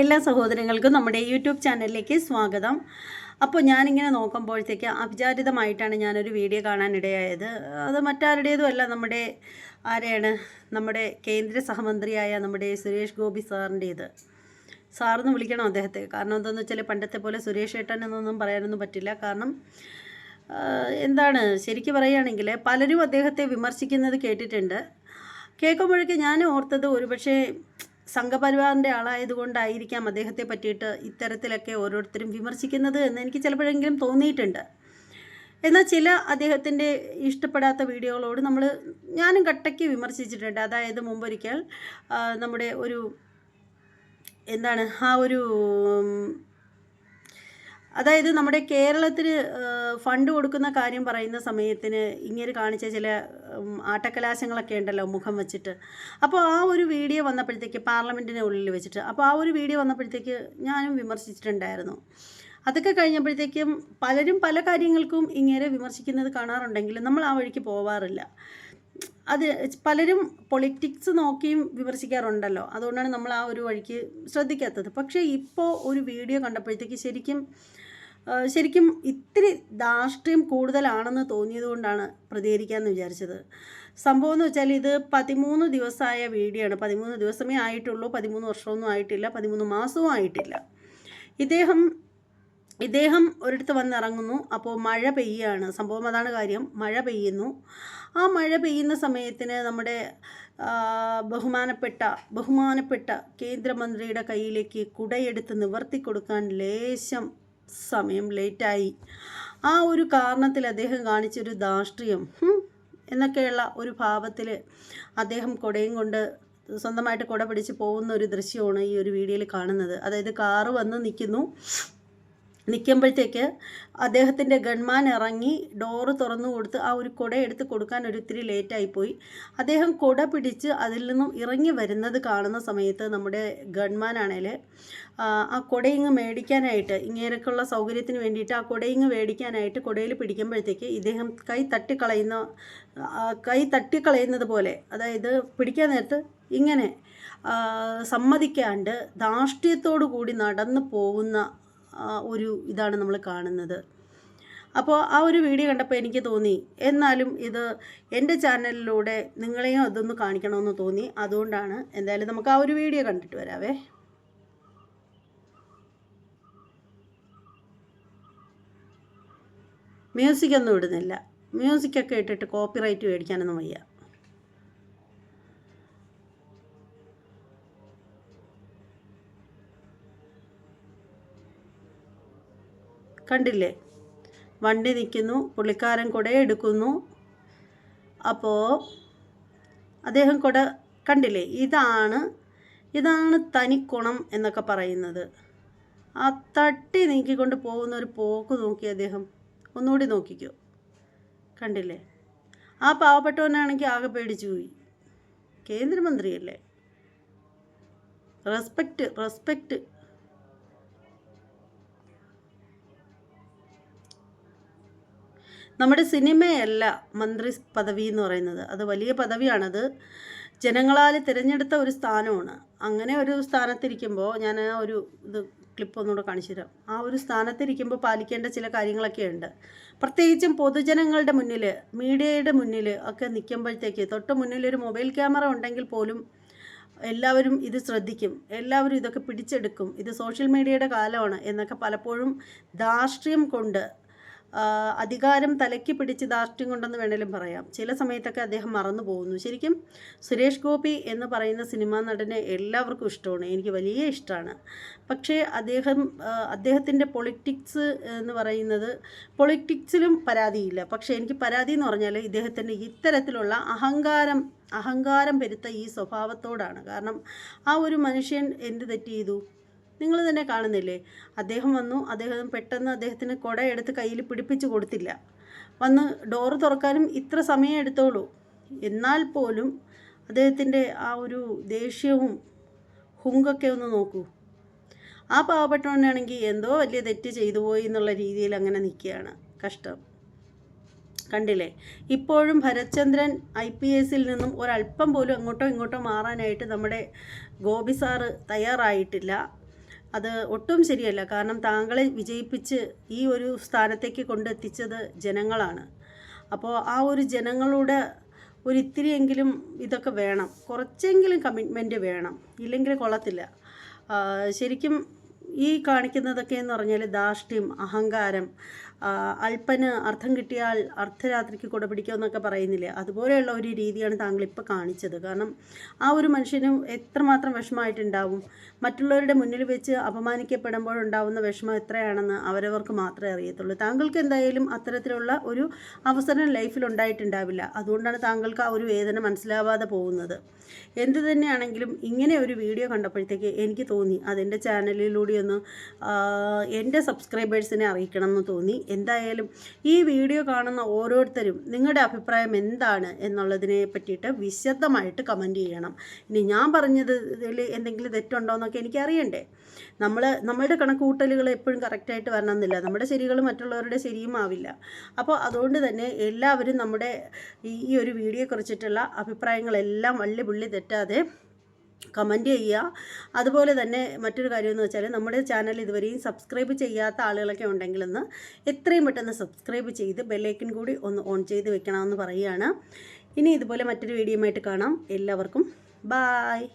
എല്ലാ സഹോദരങ്ങൾക്കും നമ്മുടെ യൂട്യൂബ് ചാനലിലേക്ക് സ്വാഗതം. അപ്പോൾ ഞാനിങ്ങനെ നോക്കുമ്പോഴത്തേക്ക് അവിചാരിതമായിട്ടാണ് ഞാനൊരു വീഡിയോ കാണാനിടയായത്. അത് മറ്റാരുടേതും അല്ല, നമ്മുടെ കേന്ദ്ര സഹമന്ത്രിയായ നമ്മുടെ സുരേഷ് ഗോപി സാറിൻ്റേത്. സാറെന്ന് വിളിക്കണം അദ്ദേഹത്തെ. കാരണം എന്താണെന്ന് വെച്ചാൽ പണ്ടത്തെ പോലെ സുരേഷ് ഏട്ടൻ എന്നൊന്നും പറയാനൊന്നും പറ്റില്ല. കാരണം ശരിക്കും പറയുകയാണെങ്കിൽ പലരും അദ്ദേഹത്തെ വിമർശിക്കുന്നത് കേട്ടിട്ടുണ്ട്. കേൾക്കുമ്പോഴേക്ക് ഞാൻ ഓർത്തത് ഒരുപക്ഷെ സംഘപരിവാറിൻ്റെ ആളായതുകൊണ്ടായിരിക്കാം അദ്ദേഹത്തെ പറ്റിയിട്ട് ഇത്തരത്തിലൊക്കെ ഓരോരുത്തരും വിമർശിക്കുന്നത് എന്ന് എനിക്ക് ചിലപ്പോഴെങ്കിലും തോന്നിയിട്ടുണ്ട്. എന്നാൽ ചില അദ്ദേഹത്തിൻ്റെ ഇഷ്ടപ്പെടാത്ത വീഡിയോകളോട് ഞാനും കട്ടയ്ക്ക് വിമർശിച്ചിട്ടുണ്ട്. അതായത് മുമ്പൊരിക്കൽ നമ്മുടെ നമ്മുടെ കേരളത്തിന് ഫണ്ട് കൊടുക്കുന്ന കാര്യം പറയുന്ന സമയത്തിന് ഇങ്ങനെ കാണിച്ച ചില ആട്ടക്കലാശങ്ങളൊക്കെ ഉണ്ടല്ലോ മുഖം വെച്ചിട്ട്. അപ്പോൾ ആ ഒരു വീഡിയോ വന്നപ്പോഴത്തേക്ക് പാർലമെൻറ്റിന് ഉള്ളിൽ വെച്ചിട്ട് അപ്പോൾ ആ ഒരു വീഡിയോ വന്നപ്പോഴത്തേക്ക് ഞാനും വിമർശിച്ചിട്ടുണ്ടായിരുന്നു. അതൊക്കെ കഴിഞ്ഞപ്പോഴത്തേക്കും പലരും പല കാര്യങ്ങൾക്കും ഇങ്ങനെ വിമർശിക്കുന്നത് കാണാറുണ്ടെങ്കിലും നമ്മൾ ആ വഴിക്ക് പോവാറില്ല. അത് പലരും പൊളിറ്റിക്സ് നോക്കിയും വിമർശിക്കാറുണ്ടല്ലോ, അതുകൊണ്ടാണ് നമ്മൾ ആ ഒരു വഴിക്ക് ശ്രദ്ധിക്കാത്തത്. പക്ഷേ ഇപ്പോൾ ഒരു വീഡിയോ കണ്ടപ്പോഴത്തേക്ക് ശരിക്കും ഇത്തിരി ധാർഷ്ട്യം കൂടുതലാണെന്ന് തോന്നിയതുകൊണ്ടാണ് പ്രതികരിക്കാമെന്ന് വിചാരിച്ചത്. സംഭവം എന്ന് വെച്ചാൽ ഇത് 13 ദിവസമായ വീഡിയോ ആണ്. 13 ദിവസമേ ആയിട്ടുള്ളൂ, 13 വർഷമൊന്നും ആയിട്ടില്ല, 13 മാസവും ആയിട്ടില്ല. ഇദ്ദേഹം ഒരിടത്ത് വന്നിറങ്ങുന്നു. അപ്പോൾ മഴ പെയ്യാണ്. സംഭവം അതാണ് കാര്യം. മഴ പെയ്യുന്നു. ആ മഴ പെയ്യുന്ന സമയത്തിന് നമ്മുടെ ബഹുമാനപ്പെട്ട കേന്ദ്രമന്ത്രിയുടെ കയ്യിലേക്ക് കുടയെടുത്ത് നിവർത്തി കൊടുക്കാൻ ലേശം സമയം ലേറ്റായി. ആ ഒരു കാരണത്തിൽ അദ്ദേഹം കാണിച്ചൊരു ധാർഷ്ട്യം എന്നൊക്കെയുള്ള ഒരു ഭാവത്തിൽ അദ്ദേഹം കുടയും കൊണ്ട് സ്വന്തമായിട്ട് കുട പിടിച്ച് പോകുന്ന ഒരു ദൃശ്യമാണ് ഈ ഒരു വീഡിയോയിൽ കാണുന്നത്. അതായത് കാറ് വന്ന് നിൽക്കുമ്പോഴത്തേക്ക് അദ്ദേഹത്തിൻ്റെ ഗൺമാൻ ഇറങ്ങി ഡോറ് തുറന്നു കൊടുത്ത് ആ ഒരു കുട എടുത്ത് കൊടുക്കാൻ ഒരിത്തിരി ലേറ്റായിപ്പോയി. അദ്ദേഹം കുട പിടിച്ച് അതിൽ നിന്നും ഇറങ്ങി വരുന്നത് കാണുന്ന സമയത്ത് നമ്മുടെ ഗൺമാനാണെങ്കിൽ ആ കുടയിങ്ങ് മേടിക്കാനായിട്ട്, ഇങ്ങേരക്കുള്ള സൗകര്യത്തിന് വേണ്ടിയിട്ട് ആ കുടയിങ്ങ് മേടിക്കാനായിട്ട് കുടയിൽ പിടിക്കുമ്പോഴത്തേക്ക് ഇദ്ദേഹം കൈ തട്ടിക്കളയുന്നത് പോലെ, അതായത് പിടിക്കാൻ നേരത്ത് ഇങ്ങനെ സമ്മതിക്കാണ്ട് ധാർഷ്ട്യത്തോടു കൂടി നടന്നു പോകുന്ന ഇതാണ് നമ്മൾ കാണുന്നത്. അപ്പോൾ ആ ഒരു വീഡിയോ കണ്ടപ്പോൾ എനിക്ക് തോന്നി, എന്നാലും ഇത് എൻ്റെ ചാനലിലൂടെ നിങ്ങളെയും അതൊന്ന് കാണിക്കണമെന്ന് തോന്നി. അതുകൊണ്ടാണ് എന്തായാലും നമുക്ക് ആ ഒരു വീഡിയോ കണ്ടിട്ട് വരാവേ. മ്യൂസിക്കൊന്നും ഇടുന്നില്ല. മ്യൂസിക്കൊക്കെ ഇട്ടിട്ട് കോപ്പിറൈറ്റ് മേടിക്കാനൊന്നും വയ്യ. കണ്ടില്ലേ, വണ്ടി നിൽക്കുന്നു, പുള്ളിക്കാരൻ കുടയെടുക്കുന്നു. അപ്പോൾ അദ്ദേഹം കുട കണ്ടില്ലേ, ഇതാണ് തനിക്കുണം എന്നൊക്കെ പറയുന്നത്. ആ തട്ടി നീക്കിക്കൊണ്ട് പോകുന്ന ഒരു പോക്ക് നോക്കി അദ്ദേഹം. ഒന്നുകൂടി നോക്കിക്കോ, കണ്ടില്ലേ. ആ പാവപ്പെട്ടവനാണെങ്കിൽ ആകെ പേടിച്ചു പോയി. കേന്ദ്രമന്ത്രിയല്ലേ, റെസ്പെക്റ്റ്. നമ്മുടെ സിനിമയല്ല മന്ത്രി പദവി എന്ന് പറയുന്നത്. അത് വലിയ പദവിയാണത്. ജനങ്ങളാൽ തിരഞ്ഞെടുത്ത ഒരു സ്ഥാനമാണ്. അങ്ങനെ ഒരു സ്ഥാനത്തിരിക്കുമ്പോൾ ഞാൻ ആ ഒരു ക്ലിപ്പ് ഒന്നുകൂടെ കാണിച്ചു തരാം. ആ ഒരു സ്ഥാനത്തിരിക്കുമ്പോൾ പാലിക്കേണ്ട ചില കാര്യങ്ങളൊക്കെ ഉണ്ട്. പ്രത്യേകിച്ചും പൊതുജനങ്ങളുടെ മുന്നിൽ, മീഡിയയുടെ മുന്നിൽ ഒക്കെ നിൽക്കുമ്പോഴത്തേക്ക് തൊട്ട് മുന്നിലൊരു മൊബൈൽ ക്യാമറ ഉണ്ടെങ്കിൽ പോലും എല്ലാവരും ഇത് ശ്രദ്ധിക്കും, എല്ലാവരും ഇതൊക്കെ പിടിച്ചെടുക്കും. ഇത് സോഷ്യൽ മീഡിയയുടെ കാലമാണ് എന്നൊക്കെ പലപ്പോഴും ധാർഷ്ട്യം കൊണ്ട്, അധികാരം തലയ്ക്ക് പിടിച്ച് ധാർഷ്ട്യം കൊണ്ടെന്ന് വേണമെങ്കിലും പറയാം, ചില സമയത്തൊക്കെ അദ്ദേഹം മറന്നു പോകുന്നു. ശരിക്കും സുരേഷ് ഗോപി എന്ന് പറയുന്ന സിനിമാ നടനെ എല്ലാവർക്കും ഇഷ്ടമാണ്, എനിക്ക് വലിയ ഇഷ്ടമാണ്. പക്ഷേ അദ്ദേഹത്തിൻ്റെ പൊളിറ്റിക്സ് എന്ന് പറയുന്നത്, പൊളിറ്റിക്സിലും പരാതിയില്ല. പക്ഷേ എനിക്ക് പരാതി എന്ന് പറഞ്ഞാൽ ഇദ്ദേഹത്തിൻ്റെ ഇത്തരത്തിലുള്ള അഹങ്കാരം പെരുത്ത ഈ സ്വഭാവത്തോടാണ്. കാരണം ആ ഒരു മനുഷ്യൻ എന്ത് തെറ്റ് ചെയ്തു നിങ്ങൾ തന്നെ കാണുന്നില്ലേ. അദ്ദേഹം വന്നു, പെട്ടെന്ന് അദ്ദേഹത്തിന് കുടയെടുത്ത് കയ്യിൽ പിടിപ്പിച്ച് കൊടുത്തില്ല. വന്ന് ഡോറ് തുറക്കാനും ഇത്ര സമയം എടുത്തോളൂ. എന്നാൽ പോലും അദ്ദേഹത്തിൻ്റെ ആ ഒരു ദേഷ്യവും ഹുങ്കൊക്കെ ഒന്ന് നോക്കൂ. ആ പാവപ്പെട്ടവനാണെങ്കിൽ എന്തോ വലിയ തെറ്റ് ചെയ്തു പോയി എന്നുള്ള രീതിയിൽ അങ്ങനെ നിൽക്കുകയാണ്. കഷ്ടം. കണ്ടില്ലേ, ഇപ്പോഴും ഭരത്ചന്ദ്രൻ IPSൽ നിന്നും ഒരല്പം പോലും അങ്ങോട്ടോ ഇങ്ങോട്ടോ മാറാനായിട്ട് നമ്മുടെ ഗോപി സാറ് തയ്യാറായിട്ടില്ല. അത് ഒട്ടും ശരിയല്ല. കാരണം താങ്കളെ വിജയിപ്പിച്ച് ഈ ഒരു സ്ഥാനത്തേക്ക് കൊണ്ടെത്തിച്ചത് ജനങ്ങളാണ്. അപ്പോൾ ആ ഒരു ജനങ്ങളുടെ ഒരിത്തിരിയെങ്കിലും ഇതൊക്കെ വേണം, കുറച്ചെങ്കിലും കമ്മിറ്റ്മെൻറ്റ് വേണം, ഇല്ലെങ്കിൽ കൊള്ളത്തില്ല. ശരിക്കും ഈ കാണിക്കുന്നതൊക്കെ എന്ന് പറഞ്ഞാൽ ധാർഷ്ട്യം, അഹങ്കാരം, അല്പന് അർത്ഥം കിട്ടിയാൽ അർദ്ധരാത്രിക്ക് കുട പിടിക്കുമെന്നൊക്കെ പറയുന്നില്ലേ, അതുപോലെയുള്ള ഒരു രീതിയാണ് താങ്കൾ ഇപ്പോൾ കാണിച്ചത്. കാരണം ആ ഒരു മനുഷ്യനും എത്രമാത്രം വിഷമമായിട്ടുണ്ടാവും. മറ്റുള്ളവരുടെ മുന്നിൽ വെച്ച് അപമാനിക്കപ്പെടുമ്പോഴുണ്ടാവുന്ന വിഷമം എത്രയാണെന്ന് അവരവർക്ക് മാത്രമേ അറിയത്തുള്ളൂ. താങ്കൾക്ക് എന്തായാലും അത്തരത്തിലുള്ള ഒരു അവസരം ലൈഫിൽ ഉണ്ടായിട്ടുണ്ടാവില്ല. അതുകൊണ്ടാണ് താങ്കൾക്ക് ആ ഒരു വേദന മനസ്സിലാവാതെ പോകുന്നത്. എന്തു തന്നെയാണെങ്കിലും ഇങ്ങനെ ഒരു വീഡിയോ കണ്ടപ്പോഴത്തേക്ക് എനിക്ക് തോന്നി അതെൻ്റെ ചാനലിലൂടെ ഒന്ന് എൻ്റെ സബ്സ്ക്രൈബേഴ്സിനെ അറിയിക്കണം എന്ന് തോന്നി. എന്തായാലും ഈ വീഡിയോ കാണുന്ന ഓരോരുത്തരും നിങ്ങളുടെ അഭിപ്രായം എന്താണ് എന്നുള്ളതിനെ പറ്റിയിട്ട് വിശദമായിട്ട് കമൻറ്റ് ചെയ്യണം. ഇനി ഞാൻ പറഞ്ഞതിൽ എന്തെങ്കിലും തെറ്റുണ്ടോ എന്നൊക്കെ എനിക്കറിയണ്ടേ. നമ്മളുടെ കണക്കുകൂട്ടലുകൾ എപ്പോഴും കറക്റ്റായിട്ട് വരണമെന്നില്ല. നമ്മുടെ ശരികൾ മറ്റുള്ളവരുടെ ശരിയും ആവില്ല. അപ്പോൾ അതുകൊണ്ട് തന്നെ എല്ലാവരും നമ്മുടെ ഈ ഒരു വീഡിയോയെക്കുറിച്ചിട്ടുള്ള അഭിപ്രായങ്ങളെല്ലാം പുള്ളി തെറ്റാതെ കമൻറ്റ് ചെയ്യുക. അതുപോലെ തന്നെ മറ്റൊരു കാര്യമെന്ന് വെച്ചാൽ നമ്മുടെ ചാനൽ ഇതുവരെയും സബ്സ്ക്രൈബ് ചെയ്യാത്ത ആളുകളൊക്കെ ഉണ്ടെങ്കിലൊന്ന് എത്രയും പെട്ടെന്ന് സബ്സ്ക്രൈബ് ചെയ്ത് ബെല്ലൈക്കൻ കൂടി ഒന്ന് ഓൺ ചെയ്ത് വെക്കണമെന്ന് പറയുകയാണ്. ഇനി ഇതുപോലെ മറ്റൊരു വീഡിയോയുമായിട്ട് കാണാം. എല്ലാവർക്കും ബായ്.